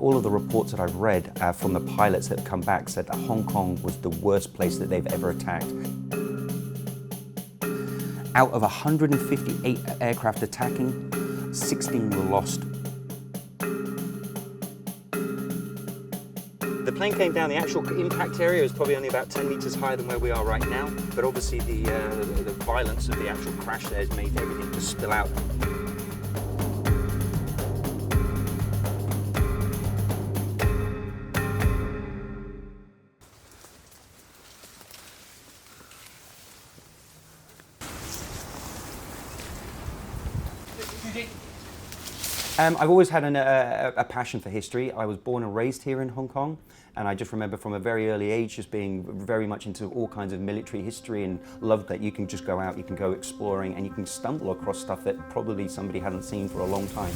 all of the reports that I've read from the pilots that have come back said that Hong Kong was the worst place that they've ever attacked. Out of 158 aircraft attacking, 16 were lost. The plane came down, the actual impact area is probably only about 10 meters higher than where we are right now, but obviously the violence of the actual crash there has made everything just spill out. I've always had a passion for history. I was born and raised here in Hong Kong, and I just remember from a very early age just being very much into all kinds of military history and loved that you can just go out, you can go exploring, and you can stumble across stuff that probably somebody hadn't seen for a long time.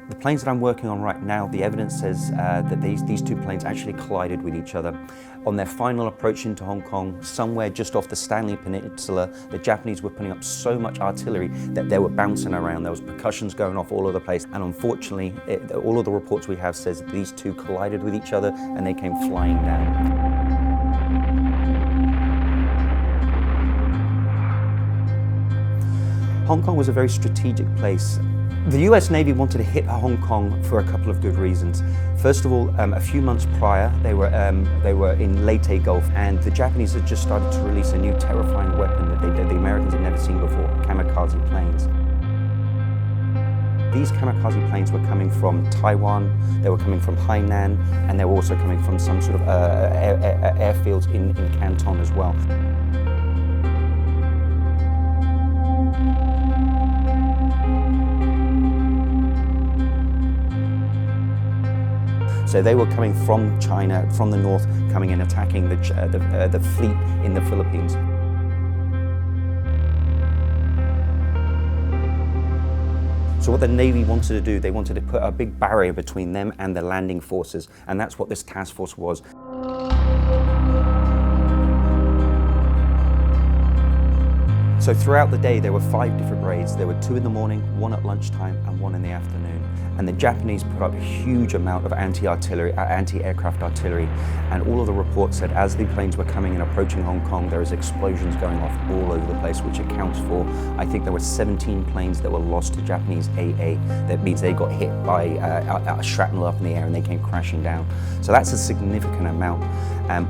The planes that I'm working on right now, the evidence says that these two planes actually collided with each other. On their final approach into Hong Kong, somewhere just off the Stanley Peninsula, the Japanese were putting up so much artillery that they were bouncing around. There was percussions going off all over the place. And unfortunately, all of the reports we have says that these two collided with each other and they came flying down. Hong Kong was a very strategic place. The US Navy wanted to hit Hong Kong for a couple of good reasons. First of all, a few months prior, they were in Leyte Gulf, and the Japanese had just started to release a new terrifying weapon that the Americans had never seen before, kamikaze planes. These kamikaze planes were coming from Taiwan, they were coming from Hainan, and they were also coming from some sort of airfields in Canton as well. So they were coming from China, from the north, coming and attacking the fleet in the Philippines. So what the Navy wanted to do, they wanted to put a big barrier between them and the landing forces, and that's what this task force was. So throughout the day, there were 5 different raids. There were 2 in the morning, 1 at lunchtime, and 1 in the afternoon. And the Japanese put up a huge amount of anti-aircraft artillery. And all of the reports said as the planes were coming and approaching Hong Kong, there was explosions going off all over the place, which accounts for, I think there were 17 planes that were lost to Japanese AA. That means they got hit by shrapnel up in the air and they came crashing down. So that's a significant amount.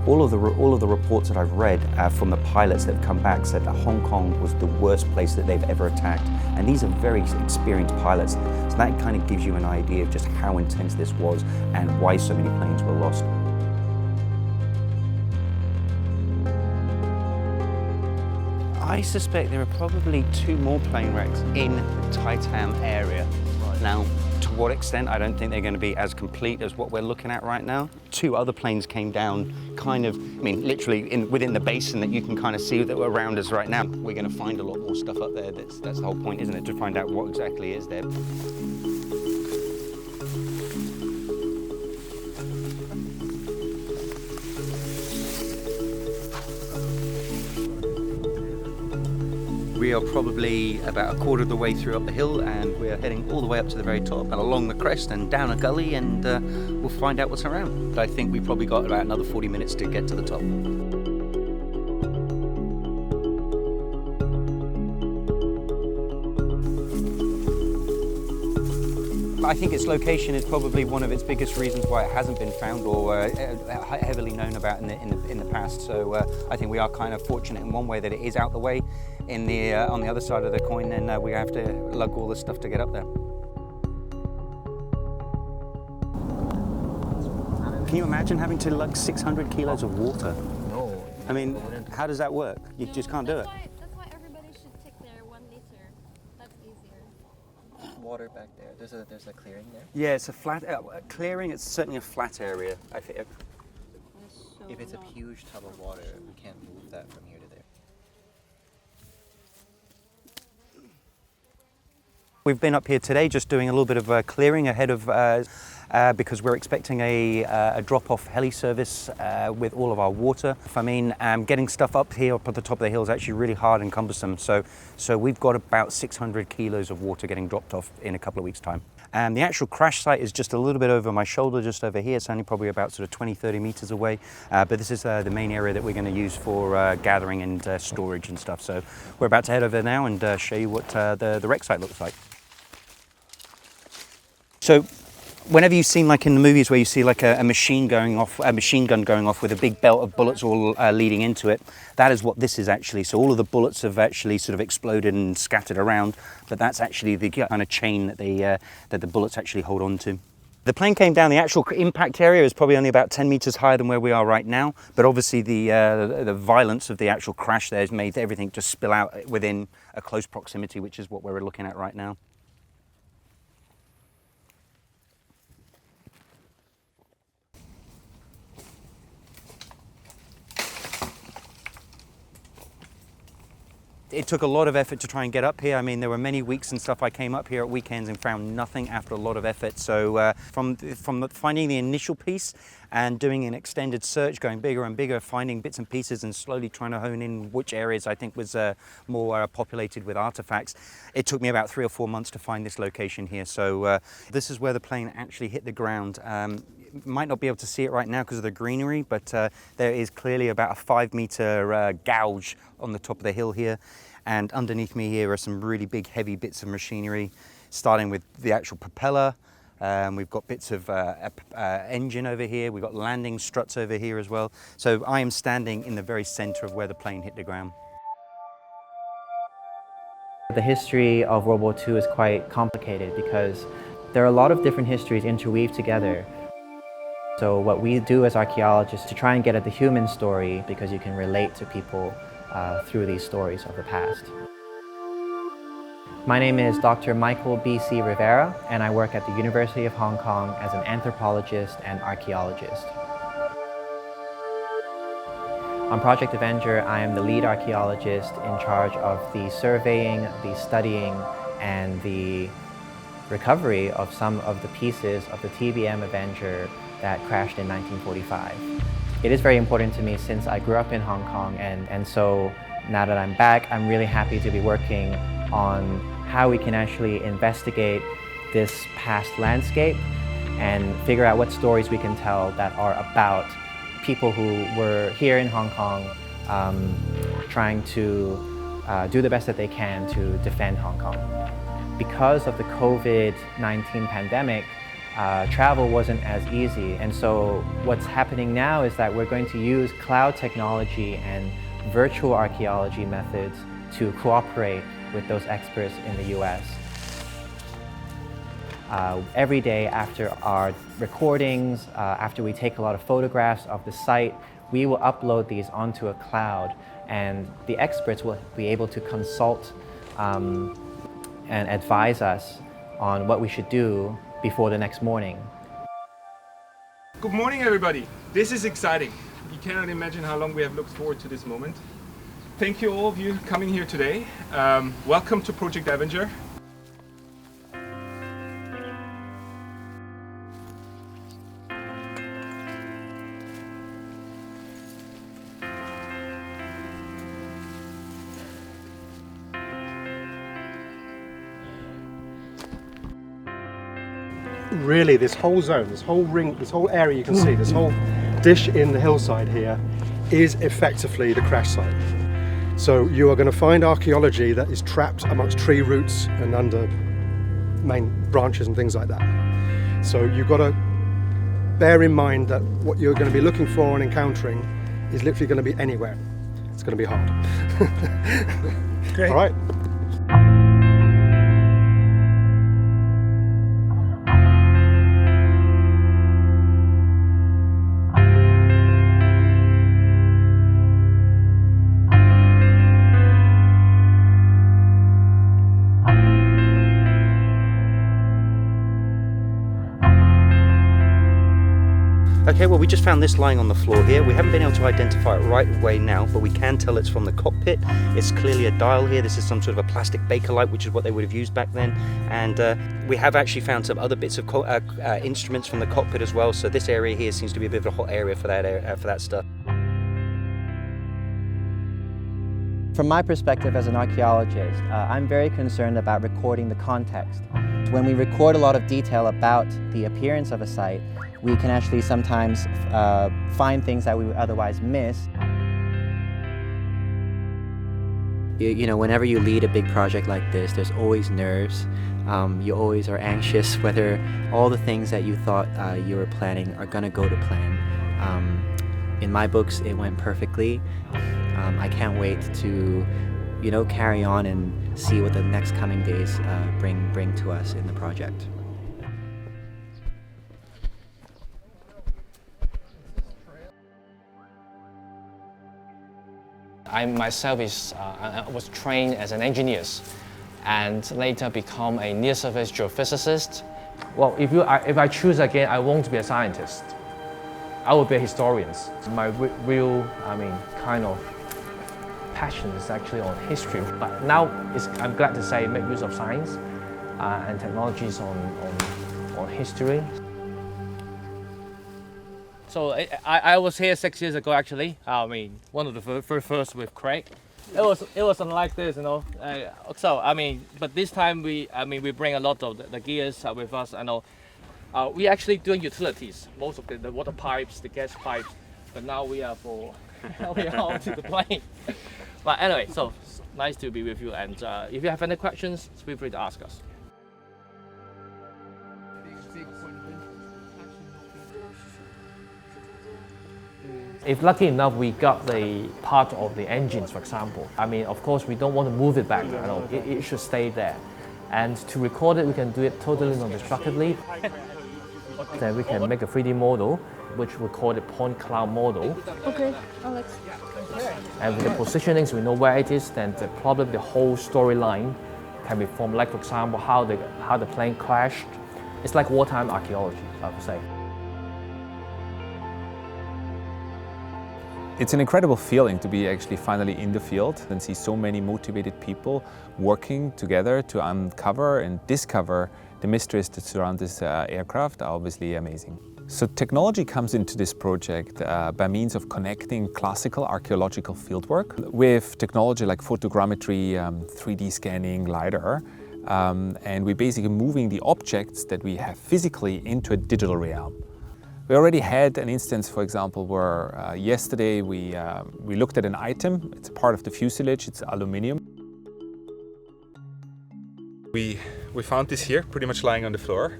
All of the reports that I've read from the pilots that have come back said that Hong Kong was the worst place that they've ever attacked. And these are very experienced pilots. So that kind of gives you an idea of just how intense this was and why so many planes were lost. I suspect there are probably 2 more plane wrecks in the Taitam area. Right. Now, to what extent, I don't think they're going to be as complete as what we're looking at right now. 2 other planes came down kind of, I mean, literally within the basin that you can kind of see that were around us right now. We're going to find a lot more stuff up there. That's the whole point, isn't it? To find out what exactly is there. We are probably about a quarter of the way through up the hill, and we're heading all the way up to the very top and along the crest and down a gully, and we'll find out what's around. But I think we've probably got about another 40 minutes to get to the top. I think its location is probably one of its biggest reasons why it hasn't been found or heavily known about in the past. So I think we are kind of fortunate in one way that it is out the way. On the other side of the coin, then we have to lug all this stuff to get up there. Can you imagine having to lug 600 kilos of water? No. I mean, how does that work? You just can't do it. That's why everybody should take their 1 liter. That's easier. Water back there. There's a clearing there. Yeah, it's a flat clearing. It's certainly a flat area. I think. If it's a huge tub of water, we can't move that from here to there. We've been up here today just doing a little bit of clearing ahead of because we're expecting a drop-off heli service with all of our water. I mean, getting stuff up here up at the top of the hill is actually really hard and cumbersome. So we've got about 600 kilos of water getting dropped off in a couple of weeks' time. And the actual crash site is just a little bit over my shoulder, just over here. It's only probably about sort of 20, 30 meters away. But this is the main area that we're going to use for gathering and storage and stuff. So we're about to head over there now and show you what the wreck site looks like. So whenever you've seen, like in the movies where you see like a machine gun going off with a big belt of bullets all leading into it, that is what this is actually. So all of the bullets have actually sort of exploded and scattered around, but that's actually the kind of chain that that the bullets actually hold on to. The plane came down. The actual impact area is probably only about 10 meters higher than where we are right now, but obviously the violence of the actual crash there has made everything just spill out within a close proximity, which is what we're looking at right now. It took a lot of effort to try and get up here. I mean, there were many weeks and stuff I came up here at weekends and found nothing after a lot of effort. So from finding the initial piece and doing an extended search, going bigger and bigger, finding bits and pieces and slowly trying to hone in which areas I think was more populated with artifacts, it took me about 3 or 4 months to find this location here. So this is where the plane actually hit the ground. Might not be able to see it right now because of the greenery, but there is clearly about a 5-meter gouge on the top of the hill here, and underneath me here are some really big heavy bits of machinery, starting with the actual propeller. We've got bits of engine over here, we've got landing struts over here as well. So I am standing in the very center of where the plane hit the ground. The history of World War II is quite complicated because there are a lot of different histories interweaved together. So what we do as archaeologists to try and get at the human story, because you can relate to people through these stories of the past. My name is Dr. Michael B.C. Rivera, and I work at the University of Hong Kong as an anthropologist and archaeologist. On Project Avenger, I am the lead archaeologist in charge of the surveying, the studying, and the recovery of some of the pieces of the TBM Avenger that crashed in 1945. It is very important to me since I grew up in Hong Kong, and so now that I'm back, I'm really happy to be working on how we can actually investigate this past landscape and figure out what stories we can tell that are about people who were here in Hong Kong trying to do the best that they can to defend Hong Kong. Because of the COVID-19 pandemic, travel wasn't as easy, and so what's happening now is that we're going to use cloud technology and virtual archaeology methods to cooperate with those experts in the US. Every day after our recordings, after we take a lot of photographs of the site, we will upload these onto a cloud, and the experts will be able to consult and advise us on what we should do before the next morning. Good morning, everybody. This is exciting. You cannot imagine how long we have looked forward to this moment. Thank you all of you coming here today. Welcome to Project Avenger. Really, this whole zone, this whole ring, this whole area you can see, this whole dish in the hillside here is effectively the crash site. So you are going to find archaeology that is trapped amongst tree roots and under main branches and things like that. So you've got to bear in mind that what you're going to be looking for and encountering is literally going to be anywhere. It's going to be hard. Great. All right. Okay, well we just found this lying on the floor here. We haven't been able to identify it right away now, but we can tell it's from the cockpit. It's clearly a dial here. This is some sort of a plastic Bakelite, which is what they would have used back then. And we have actually found some other bits of instruments from the cockpit as well. So this area here seems to be a bit of a hot area for that stuff. From my perspective as an archaeologist, I'm very concerned about recording the context. When we record a lot of detail about the appearance of a site, we can actually sometimes find things that we would otherwise miss. You know, whenever you lead a big project like this, there's always nerves. You always are anxious whether all the things that you thought you were planning are going to go to plan. In my books, it went perfectly. I can't wait to, you know, carry on and see what the next coming days bring to us in the project. I myself was trained as an engineer and later become a near-surface geophysicist. Well, if I choose again, I won't be a scientist. I will be a historian. My real, kind of passion is actually on history. But now, I'm glad to say, make use of science and technologies on history. So I was here 6 years ago, actually. One of the first with Craig. It was unlike this, you know. But this time we bring a lot of the gears with us. I know. We actually doing utilities, most of the water pipes, the gas pipes. But now we are onto the plane. But anyway, so nice to be with you. And if you have any questions, feel free to ask us. If lucky enough we got the part of the engines, for example, of course we don't want to move it back. You know, it should stay there. And to record it, we can do it totally non-destructively. Then we can make a 3D model, which we call the point cloud model. Okay, Alex. And with the positionings, we know where it is. Then probably the whole storyline can be formed. Like for example, how the plane crashed. It's like wartime archaeology, I would say. It's an incredible feeling to be actually finally in the field and see so many motivated people working together to uncover and discover the mysteries that surround this aircraft are obviously amazing. So technology comes into this project by means of connecting classical archaeological fieldwork with technology like photogrammetry, 3D scanning, LiDAR, and we're basically moving the objects that we have physically into a digital realm. We already had an instance, for example, where yesterday we looked at an item. It's part of the fuselage, it's aluminium. We found this here, pretty much lying on the floor.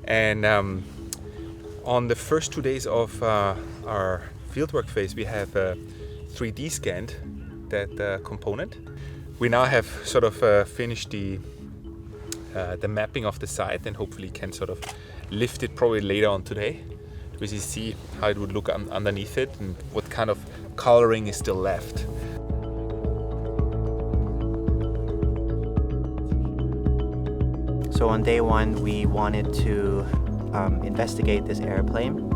And on the first 2 days of our fieldwork phase, we have 3D scanned that component. We now have sort of finished the mapping of the site and hopefully can sort of lift it probably later on today. We see how it would look underneath it and what kind of coloring is still left. So on day one, we wanted to investigate this airplane,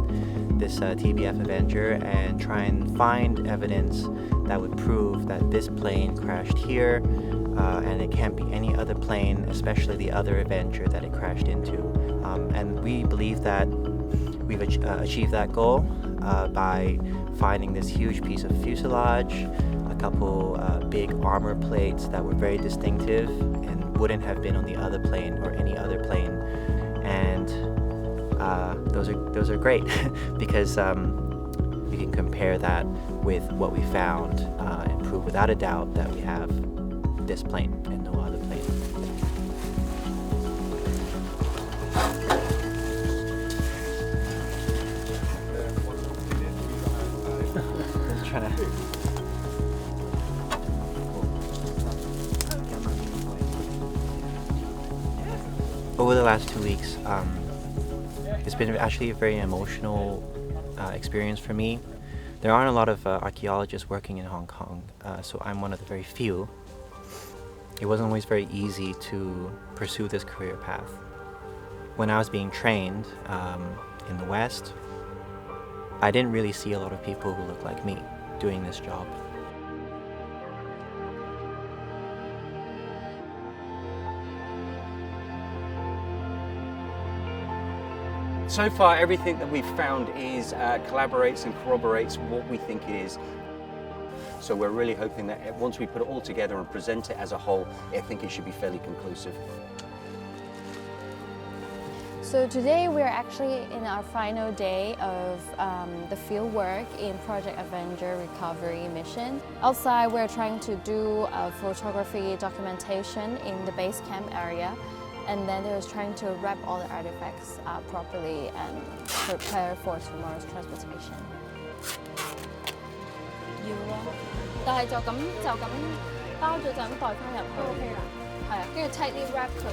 this TBF Avenger, and try and find evidence that would prove that this plane crashed here, and it can't be any other plane, especially the other Avenger that it crashed into. And we believe that we've achieved that goal by finding this huge piece of fuselage, a couple big armor plates that were very distinctive and wouldn't have been on the other plane or any other plane. And those are great because we can compare that with what we found and prove without a doubt that we have this plane and no other plane. Over the last 2 weeks, it's been actually a very emotional experience for me. There aren't a lot of archaeologists working in Hong Kong, so I'm one of the very few. It wasn't always very easy to pursue this career path. When I was being trained in the West, I didn't really see a lot of people who look like me doing this job. So far, everything that we've found is collaborates and corroborates what we think it is. So we're really hoping that once we put it all together and present it as a whole, I think it should be fairly conclusive. So today we're actually in our final day of the field work in Project Avenger recovery mission. Outside, we're trying to do photography documentation in the base camp area. And then they're trying to wrap all the artifacts properly and prepare for tomorrow's transportation. 要咯，但係就咁包咗就咁袋翻入去。OK 啦，係啊，跟住 tightly wrap 佢。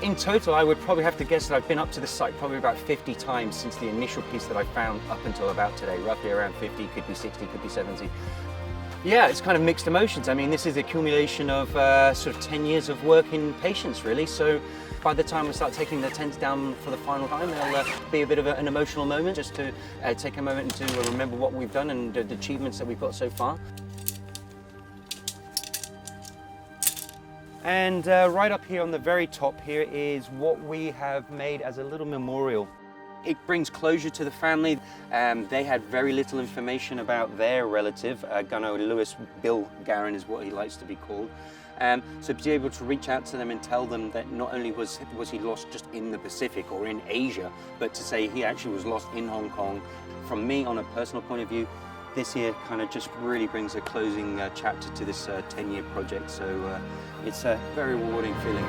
In total, I would probably have to guess that I've been up to the site probably about 50 times since the initial piece that I found up until about today. Roughly around 50, could be 60, could be 70. Yeah, it's kind of mixed emotions. I mean, this is the accumulation of sort of 10 years of work in patience, really. So by the time we start taking the tents down for the final time, there'll be a bit of an emotional moment just to take a moment and to remember what we've done and the achievements that we've got so far. And right up here on the very top here is what we have made as a little memorial. It brings closure to the family. They had very little information about their relative. Gunnar Lewis, Bill Garron is what he likes to be called. So to be able to reach out to them and tell them that not only was he lost just in the Pacific or in Asia, but to say he actually was lost in Hong Kong. From me, on a personal point of view, this year kind of just really brings a closing chapter to this 10-year project. So it's a very rewarding feeling.